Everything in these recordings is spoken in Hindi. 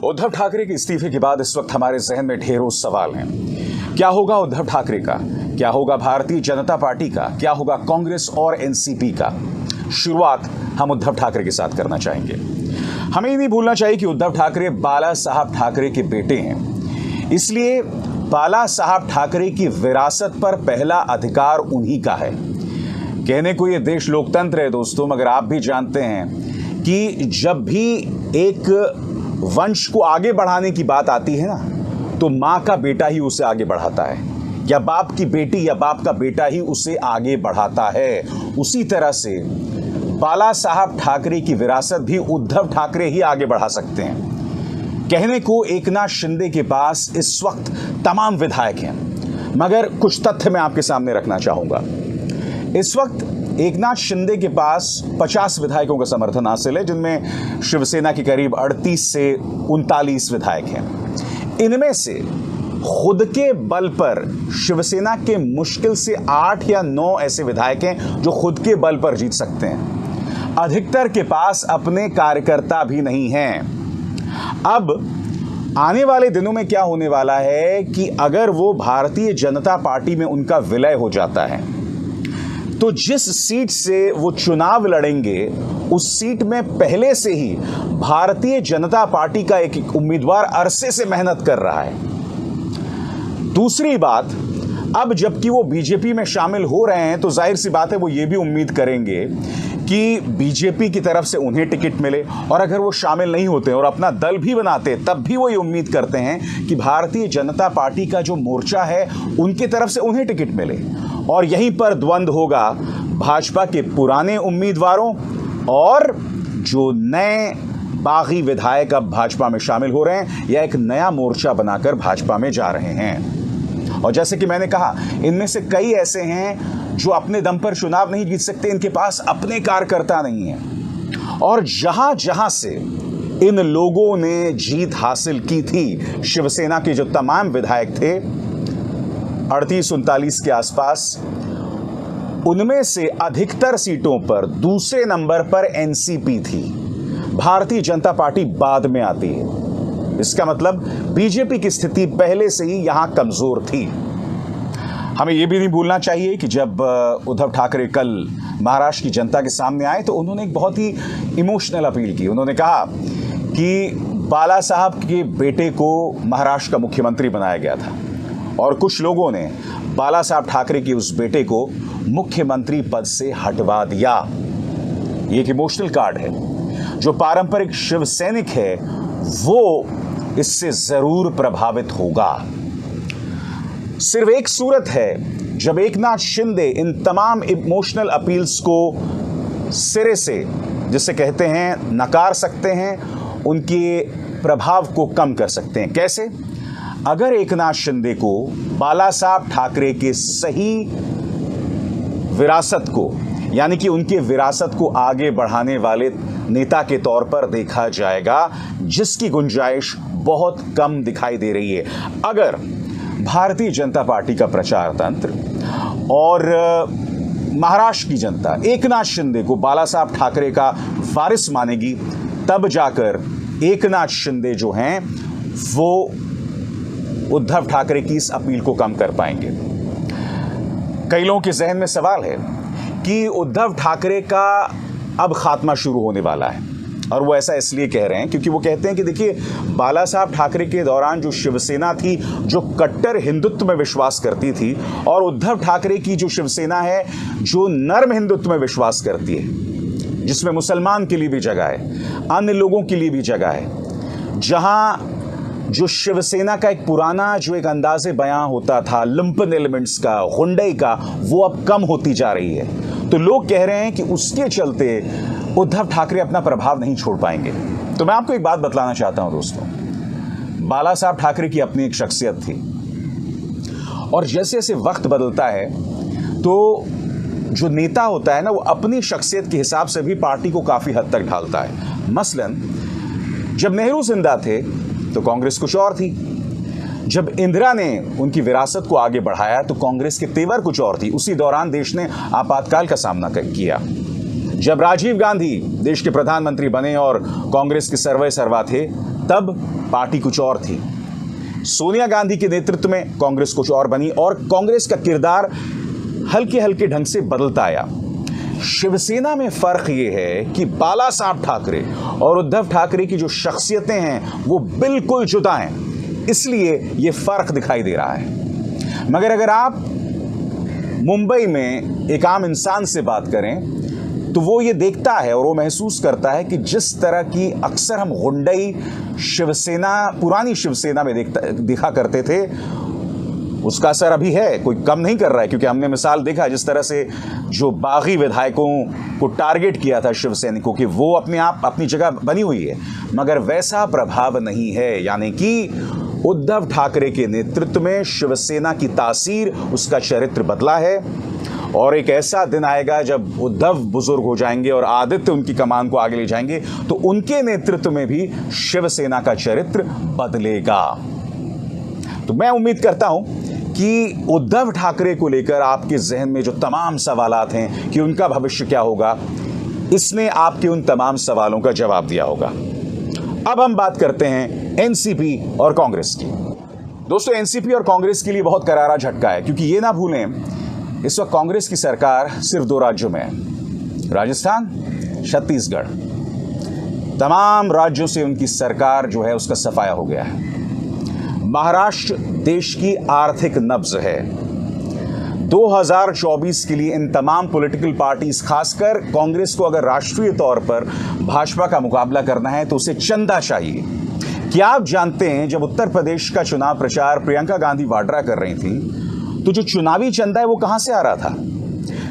उद्धव ठाकरे के इस्तीफे के बाद इस वक्त हमारे जहन में ढेरों सवाल हैं। क्या होगा उद्धव ठाकरे का, क्या होगा भारतीय जनता पार्टी का, क्या होगा कांग्रेस और एनसीपी का। शुरुआत हम उद्धव ठाकरे के साथ करना चाहेंगे। हमें ये नहीं भूलना चाहिए कि उद्धव ठाकरे बाला साहब ठाकरे के बेटे हैं, इसलिए बाला साहब ठाकरे की विरासत पर पहला अधिकार उन्हीं का है। कहने को ये देश लोकतंत्र है दोस्तों, मगर आप भी जानते हैं कि जब भी एक वंश को आगे बढ़ाने की बात आती है ना, तो मां का बेटा ही उसे आगे बढ़ाता है, या बाप की बेटी या बाप का बेटा ही उसे आगे बढ़ाता है। उसी तरह से बाला साहब ठाकरे की विरासत भी उद्धव ठाकरे ही आगे बढ़ा सकते हैं। कहने को एकनाथ शिंदे के पास इस वक्त तमाम विधायक हैं, मगर कुछ तथ्य मैं आपके सामने रखना चाहूंगा। इस वक्त एकनाथ शिंदे के पास 50 विधायकों का समर्थन हासिल है, जिनमें शिवसेना के करीब 38 से 39 विधायक हैं। इनमें से खुद के बल पर शिवसेना के मुश्किल से 8 या 9 ऐसे विधायक हैं जो खुद के बल पर जीत सकते हैं। अधिकतर के पास अपने कार्यकर्ता भी नहीं हैं। अब आने वाले दिनों में क्या होने वाला है कि अगर वो भारतीय जनता पार्टी में उनका विलय हो जाता है, तो जिस सीट से वो चुनाव लड़ेंगे उस सीट में पहले से ही भारतीय जनता पार्टी का एक उम्मीदवार अरसे से मेहनत कर रहा है। दूसरी बात, अब जबकि वो बीजेपी में शामिल हो रहे हैं, तो जाहिर सी बात है वो ये भी उम्मीद करेंगे कि बीजेपी की तरफ से उन्हें टिकट मिले, और अगर वो शामिल नहीं होते और अपना दल भी बनाते तब भी वो ये उम्मीद करते हैं कि भारतीय जनता पार्टी का जो मोर्चा है उनकी तरफ से उन्हें टिकट मिले। और यहीं पर द्वंद्व होगा भाजपा के पुराने उम्मीदवारों और जो नए बागी विधायक अब भाजपा में शामिल हो रहे हैं या एक नया मोर्चा बनाकर भाजपा में जा रहे हैं। और जैसे कि मैंने कहा, इनमें से कई ऐसे हैं जो अपने दम पर चुनाव नहीं जीत सकते, इनके पास अपने कार्यकर्ता नहीं हैं। और जहां जहां से इन लोगों ने जीत हासिल की थी, शिवसेना के जो तमाम विधायक थे 38-39 के आसपास, उनमें से अधिकतर सीटों पर दूसरे नंबर पर एनसीपी थी। भारतीय जनता पार्टी बाद में आती है। इसका मतलब बीजेपी की स्थिति पहले से ही यहां कमजोर थी। हमें यह भी नहीं भूलना चाहिए कि जब उद्धव ठाकरे कल महाराष्ट्र की जनता के सामने आए तो उन्होंने एक बहुत ही इमोशनल अपील की। उन्होंने कहा कि बाला साहब के बेटे को महाराष्ट्र का मुख्यमंत्री बनाया गया था, और कुछ लोगों ने बाला साहब ठाकरे के उस बेटे को मुख्यमंत्री पद से हटवा दिया। ये एक इमोशनल कार्ड है। जो पारंपरिक शिव सैनिक है वो इससे जरूर प्रभावित होगा। सिर्फ एक सूरत है जब एकनाथ शिंदे इन तमाम इमोशनल अपील्स को सिरे से, जिसे कहते हैं, नकार सकते हैं, उनके प्रभाव को कम कर सकते हैं। कैसे? अगर एकनाथ शिंदे को बाला साहब ठाकरे के सही विरासत को, यानी कि उनके विरासत को आगे बढ़ाने वाले नेता के तौर पर देखा जाएगा, जिसकी गुंजाइश बहुत कम दिखाई दे रही है। अगर भारतीय जनता पार्टी का प्रचार तंत्र और महाराष्ट्र की जनता एकनाथ शिंदे को बाला साहब ठाकरे का वारिस मानेगी, तब जाकर एकनाथ शिंदे जो हैं वो उद्धव ठाकरे की इस अपील को कम कर पाएंगे। कई लोगों के जहन में सवाल है कि उद्धव ठाकरे का अब खात्मा शुरू होने वाला है, और वो ऐसा इसलिए कह रहे हैं क्योंकि वो कहते हैं कि देखिए, बाला साहब ठाकरे के दौरान जो शिवसेना थी, जो कट्टर हिंदुत्व में विश्वास करती थी, और उद्धव ठाकरे की जो शिवसेना है जो नर्म हिंदुत्व में विश्वास करती है, जिसमें मुसलमान के लिए भी जगह है, अन्य लोगों के लिए भी जगह है, जहां जो शिवसेना का एक पुराना जो एक अंदाजे बयां होता था लंपन एलिमेंट्स का, हुंडई का, वो अब कम होती जा रही है। तो लोग कह रहे हैं कि उसके चलते उद्धव ठाकरे अपना प्रभाव नहीं छोड़ पाएंगे। तो मैं आपको एक बात बतलाना चाहता हूं दोस्तों, बाला साहब ठाकरे की अपनी एक शख्सियत थी, और जैसे जैसे वक्त बदलता है तो जो नेता होता है ना, वो अपनी शख्सियत के हिसाब से भी पार्टी को काफी हद तक ढालता है। मसलन जब नेहरू जिंदा थे तो कांग्रेस कुछ और थी, जब इंदिरा ने उनकी विरासत को आगे बढ़ाया तो कांग्रेस के तेवर कुछ और थी। उसी दौरान देश ने आपातकाल का सामना किया। जब राजीव गांधी देश के प्रधानमंत्री बने और कांग्रेस के सर्वे सर्वा थे, तब पार्टी कुछ और थी। सोनिया गांधी के नेतृत्व में कांग्रेस कुछ और बनी और कांग्रेस का किरदार हल्के हल्के ढंग से बदलता आया। शिवसेना में फर्क यह है कि बाला साहब ठाकरे और उद्धव ठाकरे की जो शख्सियतें हैं वो बिल्कुल जुदा हैं, इसलिए यह फर्क दिखाई दे रहा है। मगर अगर आप मुंबई में एक आम इंसान से बात करें तो वो ये देखता है और वो महसूस करता है कि जिस तरह की अक्सर हम गुंडई शिवसेना, पुरानी शिवसेना में देखा करते थे, उसका असर अभी है, कोई कम नहीं कर रहा है। क्योंकि हमने मिसाल देखा जिस तरह से जो बागी विधायकों को टारगेट किया था शिवसैनिकों की, वो अपने आप अपनी जगह बनी हुई है, मगर वैसा प्रभाव नहीं है। यानी कि उद्धव ठाकरे के नेतृत्व में शिवसेना की तासीर, उसका चरित्र बदला है। और एक ऐसा दिन आएगा जब उद्धव बुजुर्ग हो जाएंगे और आदित्य उनकी कमान को आगे ले जाएंगे, तो उनके नेतृत्व में भी शिवसेना का चरित्र बदलेगा। तो मैं उम्मीद करता हूं कि उद्धव ठाकरे को लेकर आपके जहन में जो तमाम सवालात हैं कि उनका भविष्य क्या होगा, इसने आपके उन तमाम सवालों का जवाब दिया होगा। अब हम बात करते हैं एनसीपी और कांग्रेस की। दोस्तों, एनसीपी और कांग्रेस के लिए बहुत करारा झटका है, क्योंकि ये ना भूलें इस वक्त कांग्रेस की सरकार सिर्फ 2 राज्यों में है, राजस्थान, छत्तीसगढ़। तमाम राज्यों से उनकी सरकार जो है उसका सफाया हो गया है। महाराष्ट्र देश की आर्थिक नब्ज है। 2024 के लिए इन तमाम पॉलिटिकल पार्टीज, खासकर कांग्रेस को अगर राष्ट्रीय तौर पर भाजपा का मुकाबला करना है तो उसे चंदा चाहिए। क्या आप जानते हैं जब उत्तर प्रदेश का चुनाव प्रचार प्रियंका गांधी वाड्रा कर रही थी तो जो चुनावी चंदा है वो कहां से आ रहा था?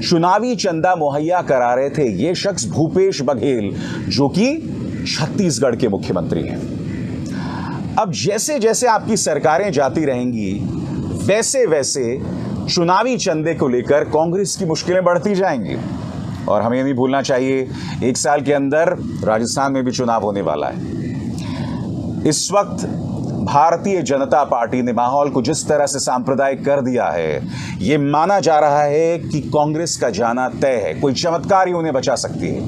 चुनावी चंदा मुहैया करा रहे थे ये शख्स भूपेश बघेल, जो कि छत्तीसगढ़ के मुख्यमंत्री हैं। अब जैसे जैसे आपकी सरकारें जाती रहेंगी वैसे वैसे चुनावी चंदे को लेकर कांग्रेस की मुश्किलें बढ़ती जाएंगी। और हमें नहीं भूलना चाहिए 1 साल के अंदर राजस्थान में भी चुनाव होने वाला है। इस वक्त भारतीय जनता पार्टी ने माहौल को जिस तरह से सांप्रदायिक कर दिया है, यह माना जा रहा है कि कांग्रेस का जाना तय है। कोई चमत्कार ही उन्हें बचा सकती है।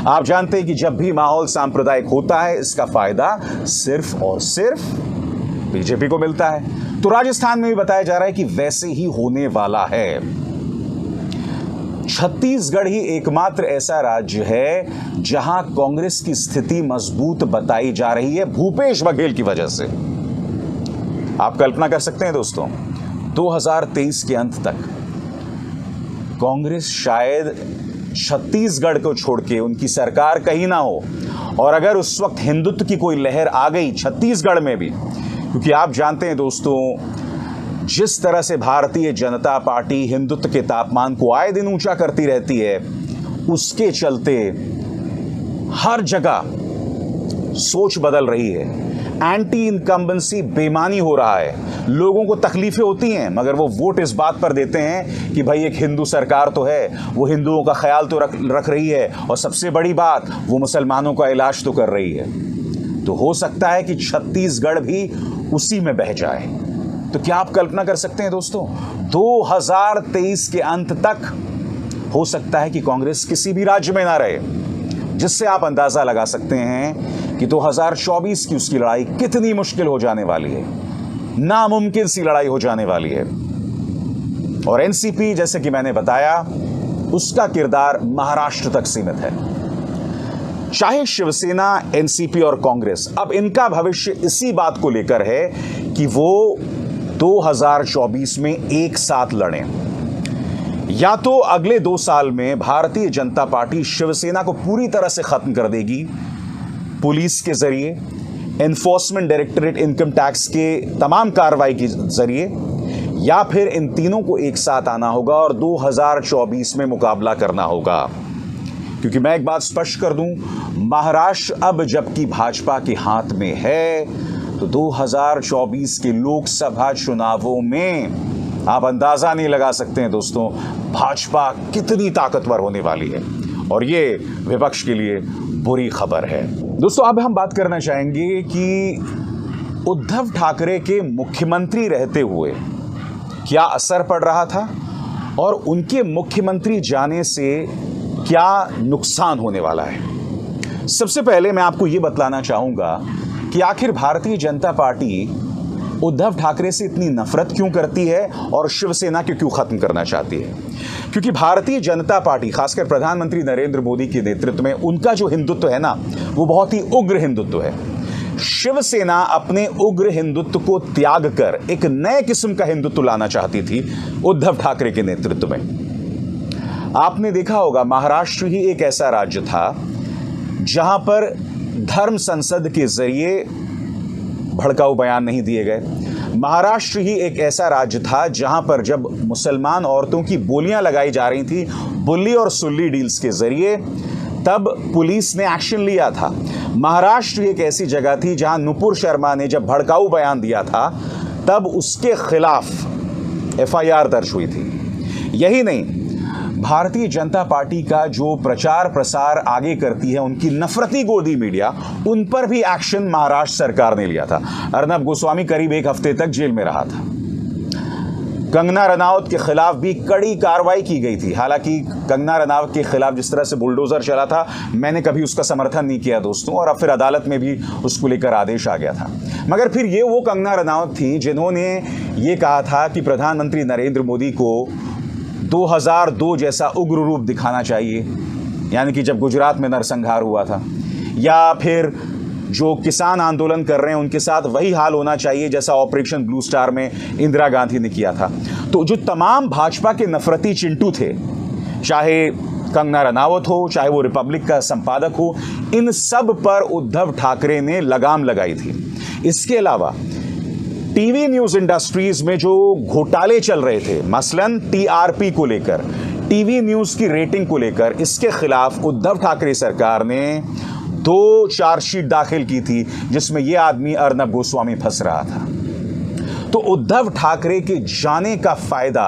आप जानते हैं कि जब भी माहौल सांप्रदायिक होता है इसका फायदा सिर्फ और सिर्फ बीजेपी को मिलता है। तो राजस्थान में भी बताया जा रहा है कि वैसे ही होने वाला है। छत्तीसगढ़ ही एकमात्र ऐसा राज्य है जहां कांग्रेस की स्थिति मजबूत बताई जा रही है भूपेश बघेल की वजह से। आप कल्पना कर सकते हैं दोस्तों, 2023 के अंत तक कांग्रेस शायद छत्तीसगढ़ को छोड़ के उनकी सरकार कहीं ना हो। और अगर उस वक्त हिंदुत्व की कोई लहर आ गई छत्तीसगढ़ में भी, क्योंकि आप जानते हैं दोस्तों जिस तरह से भारतीय जनता पार्टी हिंदुत्व के तापमान को आए दिन ऊंचा करती रहती है, उसके चलते हर जगह सोच बदल रही है। एंटी इनकम्बेंसी बेमानी हो रहा है। लोगों को तकलीफें होती हैं मगर वो वोट इस बात पर देते हैं कि भाई एक हिंदू सरकार तो है, वो हिंदुओं का ख्याल तो रख रही है, और सबसे बड़ी बात वो मुसलमानों का इलाज तो कर रही है। तो हो सकता है कि छत्तीसगढ़ भी उसी में बह जाए। तो क्या आप कल्पना कर सकते हैं दोस्तों, 2023 के अंत तक हो सकता है कि कांग्रेस किसी भी राज्य में ना रहे, जिससे आप अंदाजा लगा सकते हैं कि 2024 की उसकी लड़ाई कितनी मुश्किल हो जाने वाली है, नामुमकिन सी लड़ाई हो जाने वाली है। और एनसीपी, जैसे कि मैंने बताया, उसका किरदार महाराष्ट्र तक सीमित है। चाहे शिवसेना, एनसीपी और कांग्रेस, अब इनका भविष्य इसी बात को लेकर है कि वो 2024 में एक साथ लड़ें। या तो अगले 2 साल में भारतीय जनता पार्टी शिवसेना को पूरी तरह से खत्म कर देगी पुलिस के जरिए, एनफोर्समेंट डायरेक्टरेट, इनकम टैक्स के तमाम कार्रवाई के जरिए, या फिर इन तीनों को एक साथ आना होगा और 2024 में मुकाबला करना होगा। क्योंकि मैं एक बात स्पष्ट कर दूं, महाराष्ट्र अब जबकि भाजपा के हाथ में है, तो 2024 के लोकसभा चुनावों में आप अंदाजा नहीं लगा सकते हैं दोस्तों भाजपा कितनी ताकतवर होने वाली है, और ये विपक्ष के लिए बुरी खबर है। दोस्तों, अब हम बात करना चाहेंगे कि उद्धव ठाकरे के मुख्यमंत्री रहते हुए क्या असर पड़ रहा था और उनके मुख्यमंत्री जाने से क्या नुकसान होने वाला है। सबसे पहले मैं आपको यह बतलाना चाहूंगा कि आखिर भारतीय जनता पार्टी उद्धव ठाकरे से इतनी नफरत क्यों करती है और शिवसेना को क्यों खत्म करना चाहती है। क्योंकि भारतीय जनता पार्टी, खासकर प्रधानमंत्री नरेंद्र मोदी के नेतृत्व में, उनका जो हिंदुत्व है ना, वो बहुत ही उग्र हिंदुत्व है। शिवसेना अपने उग्र हिंदुत्व को त्याग कर एक नए किस्म का हिंदुत्व लाना चाहती थी उद्धव ठाकरे के नेतृत्व में। आपने देखा होगा, महाराष्ट्र ही एक ऐसा राज्य था जहां पर धर्म संसद के जरिए भड़काऊ बयान नहीं दिए गए। महाराष्ट्र ही एक ऐसा राज्य था जहां पर जब मुसलमान औरतों की बोलियां लगाई जा रही थी बुल्ली और सुल्ली डील्स के जरिए, तब पुलिस ने एक्शन लिया था। महाराष्ट्र एक ऐसी जगह थी जहां नुपुर शर्मा ने जब भड़काऊ बयान दिया था तब उसके खिलाफ एफआईआर दर्ज हुई थी। यही नहीं, भारतीय जनता पार्टी का जो प्रचार प्रसार आगे करती है उनकी नफरती गोदी मीडिया, उन पर भी एक्शन महाराष्ट्र सरकार ने लिया था। अर्नब गोस्वामी करीब एक हफ्ते तक जेल में रहा था। कंगना रनावत के खिलाफ भी कड़ी कार्रवाई की गई थी। हालांकि कंगना रनावत के खिलाफ जिस तरह से बुलडोजर चला था, मैंने कभी उसका समर्थन नहीं किया दोस्तों, और अब फिर अदालत में भी उसको लेकर आदेश आ गया था। मगर फिर ये वो कंगना रनावत थी जिन्होंने ये कहा था कि प्रधानमंत्री नरेंद्र मोदी को 2002 जैसा उग्र रूप दिखाना चाहिए, यानी कि जब गुजरात में नरसंहार हुआ था, या फिर जो किसान आंदोलन कर रहे हैं उनके साथ वही हाल होना चाहिए जैसा ऑपरेशन ब्लू स्टार में इंदिरा गांधी ने किया था। तो जो तमाम भाजपा के नफरती चिंटू थे, चाहे कंगना रनावत हो, चाहे वो रिपब्लिक का संपादक हो, इन सब पर उद्धव ठाकरे ने लगाम लगाई थी। इसके अलावा टीवी न्यूज इंडस्ट्रीज में जो घोटाले चल रहे थे, मसलन टीआरपी को लेकर, टीवी न्यूज की रेटिंग को लेकर, इसके खिलाफ उद्धव ठाकरे सरकार ने 2 चार्जशीट दाखिल की थी जिसमें यह आदमी अर्नब गोस्वामी फंस रहा था। तो उद्धव ठाकरे के जाने का फायदा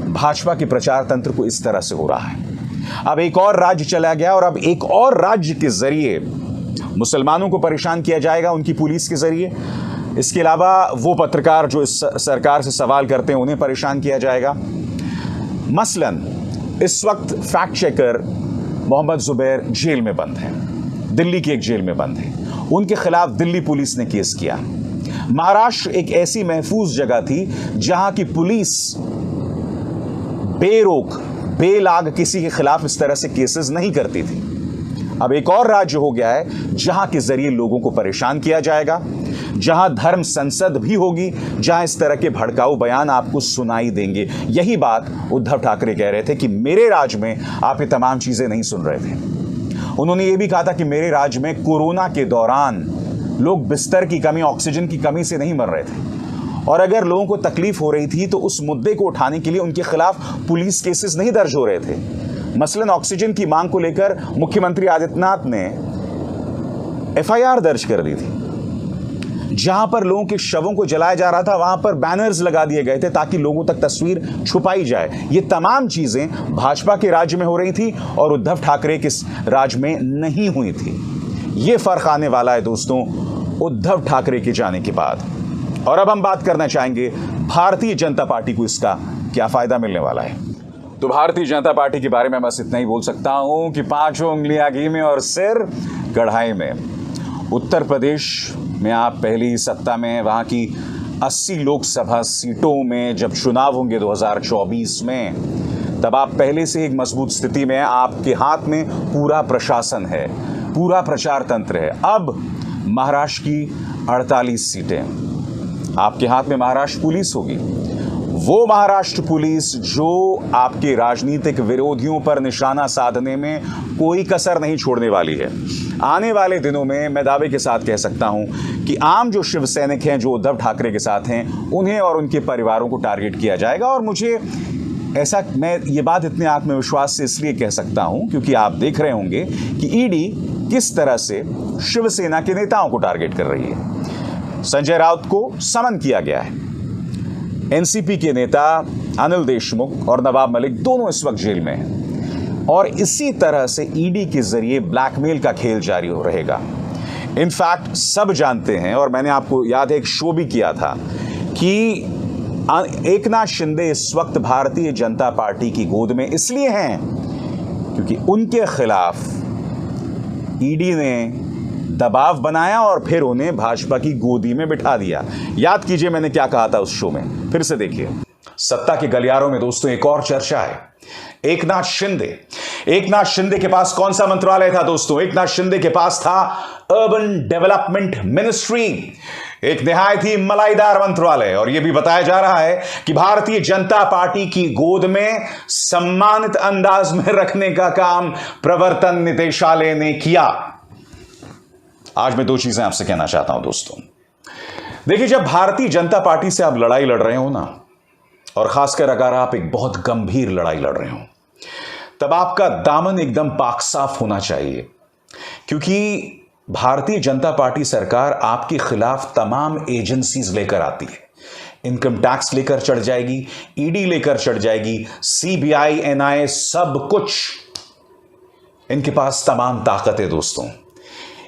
भाजपा के प्रचार तंत्र को इस तरह से हो रहा है। अब एक और राज्य चला गया और अब एक और राज्य के जरिए मुसलमानों को परेशान किया जाएगा उनकी पुलिस के जरिए। इसके अलावा वो पत्रकार जो इस सरकार से सवाल करते हैं उन्हें परेशान किया जाएगा। मसलन इस वक्त fact checker Mohammad Zubair jail में बंद हैं, दिल्ली की एक जेल में बंद हैं। उनके खिलाफ दिल्ली पुलिस ने केस किया। महाराष्ट्र एक ऐसी महफूज जगह थी जहां की पुलिस बेरोक बेलाग किसी के खिलाफ इस तरह से केसेस नहीं करती थी। अब एक और राज्य हो गया है जहां के जरिए लोगों को परेशान किया जाएगा, जहां धर्म संसद भी होगी, जहां इस तरह के भड़काऊ बयान आपको सुनाई देंगे। यही बात उद्धव ठाकरे कह रहे थे कि मेरे राज्य में आप ये तमाम चीजें नहीं सुन रहे थे। उन्होंने ये भी कहा था कि मेरे राज्य में कोरोना के दौरान लोग बिस्तर की कमी, ऑक्सीजन की कमी से नहीं मर रहे थे, और अगर लोगों को तकलीफ हो रही थी तो उस मुद्दे को उठाने के लिए उनके खिलाफ पुलिस केसेस नहीं दर्ज हो रहे थे। मसलन ऑक्सीजन की मांग को लेकर मुख्यमंत्री आदित्यनाथ ने एफआईआर दर्ज कर दी थी। जहां पर लोगों के शवों को जलाया जा रहा था वहां पर बैनर्स लगा दिए गए थे ताकि लोगों तक तस्वीर छुपाई जाए। ये तमाम चीजें भाजपा के राज्य में हो रही थी और उद्धव ठाकरे के राज्य में नहीं हुई थी। ये फर्क आने वाला है दोस्तों उद्धव ठाकरे के जाने के बाद। और अब हम बात करना चाहेंगे भारतीय जनता पार्टी को इसका क्या फायदा मिलने वाला है। तो भारतीय जनता पार्टी के बारे में बस इतना ही बोल सकता हूं कि 5 उंगलियां घी में और सिर कढ़ाई में। उत्तर प्रदेश में आप पहली ही सत्ता में, वहां की 80 लोकसभा सीटों में जब चुनाव होंगे 2024 में, तब आप पहले से एक मजबूत स्थिति में हैं। आपके हाथ में पूरा प्रशासन है, पूरा प्रचार तंत्र है। अब महाराष्ट्र की 48 सीटें आपके हाथ में, महाराष्ट्र पुलिस होगी, वो महाराष्ट्र पुलिस जो आपके राजनीतिक विरोधियों पर निशाना साधने में कोई कसर नहीं छोड़ने वाली है। आने वाले दिनों में मैं दावे के साथ कह सकता हूं कि आम जो शिव सैनिक हैं, जो उद्धव ठाकरे के साथ हैं, उन्हें और उनके परिवारों को टारगेट किया जाएगा। और मुझे ऐसा, मैं ये बात इतने आत्मविश्वास से इसलिए कह सकता हूं क्योंकि आप देख रहे होंगे कि ईडी किस तरह से शिवसेना के नेताओं को टारगेट कर रही है। संजय राउत को समन किया गया है। एनसीपी के नेता अनिल देशमुख और नवाब मलिक दोनों इस वक्त जेल में हैं, और इसी तरह से ईडी के जरिए ब्लैकमेल का खेल जारी हो रहेगा। इनफैक्ट सब जानते हैं, और मैंने आपको याद है एक शो भी किया था, कि एकनाथ शिंदे इस वक्त भारतीय जनता पार्टी की गोद में इसलिए हैं क्योंकि उनके खिलाफ ईडी ने दबाव बनाया और फिर उन्हें भाजपा की गोदी में बिठा दिया। याद कीजिए मैंने क्या कहा था उस शो में, फिर से देखिए। सत्ता के गलियारों में दोस्तों एक और चर्चा है, एकनाथ शिंदे। एकनाथ शिंदे के पास कौन सा मंत्रालय था दोस्तों? एकनाथ शिंदे के पास था अर्बन डेवलपमेंट मिनिस्ट्री, एक निहायत ही मलाईदार मंत्रालय। और यह भी बताया जा रहा है कि भारतीय जनता पार्टी की गोद में सम्मानित अंदाज में रखने का काम प्रवर्तन निदेशालय ने किया। आज मैं दो चीजें आपसे कहना चाहता हूं दोस्तों। देखिए, जब भारतीय जनता पार्टी से आप लड़ाई लड़ रहे हो ना, और खासकर अगर आप एक बहुत गंभीर लड़ाई लड़ रहे हो, तब आपका दामन एकदम पाक साफ होना चाहिए, क्योंकि भारतीय जनता पार्टी सरकार आपके खिलाफ तमाम एजेंसीज लेकर आती है। इनकम टैक्स लेकर चढ़ जाएगी, ईडी लेकर चढ़ जाएगी, सीबीआई, एनआईए, सब कुछ इनके पास तमाम ताकत है दोस्तों।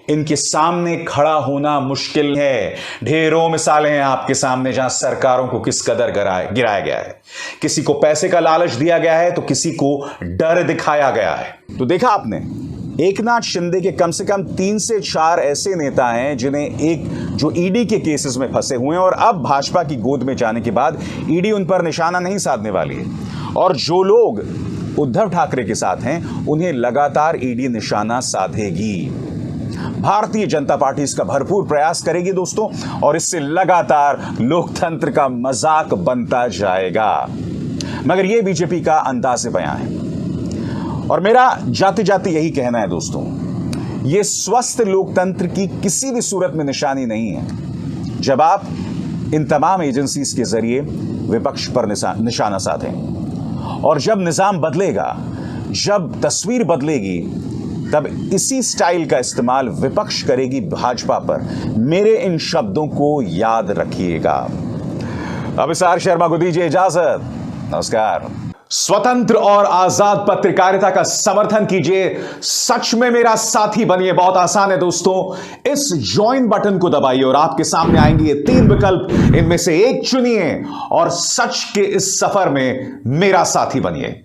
इनके सामने खड़ा होना मुश्किल है। ढेरों मिसालें हैं आपके सामने जहां सरकारों को किस कदर गिराया गया है। किसी को पैसे का लालच दिया गया है तो किसी को डर दिखाया गया है। तो देखा आपने, एकनाथ शिंदे के कम से कम 3 से 4 ऐसे नेता हैं जिन्हें जो ईडी के केसेस में फंसे हुए हैं, और अब भाजपा की गोद में जाने के बाद ईडी उन पर निशाना नहीं साधने वाली है। और जो लोग उद्धव ठाकरे के साथ हैं उन्हें लगातार ईडी निशाना साधेगी। भारतीय जनता पार्टी इसका भरपूर प्रयास करेगी दोस्तों, और इससे लगातार लोकतंत्र का मजाक बनता जाएगा। मगर यह बीजेपी का अंदाज़े बयां है, और मेरा जाते जाते यही कहना है दोस्तों, यह स्वस्थ लोकतंत्र की किसी भी सूरत में निशानी नहीं है जब आप इन तमाम एजेंसीज के जरिए विपक्ष पर निशाना साधें। और जब निजाम बदलेगा, जब तस्वीर बदलेगी, तब इसी स्टाइल का इस्तेमाल विपक्ष करेगी भाजपा पर। मेरे इन शब्दों को याद रखिएगा। अभिसार शर्मा को दीजिए इजाजत। नमस्कार। स्वतंत्र और आजाद पत्रकारिता का समर्थन कीजिए, सच में मेरा साथी बनिए। बहुत आसान है दोस्तों, इस ज्वाइन बटन को दबाइए और आपके सामने आएंगे ये 3 विकल्प, इनमें से एक चुनिए और सच के इस सफर में मेरा साथी बनिए।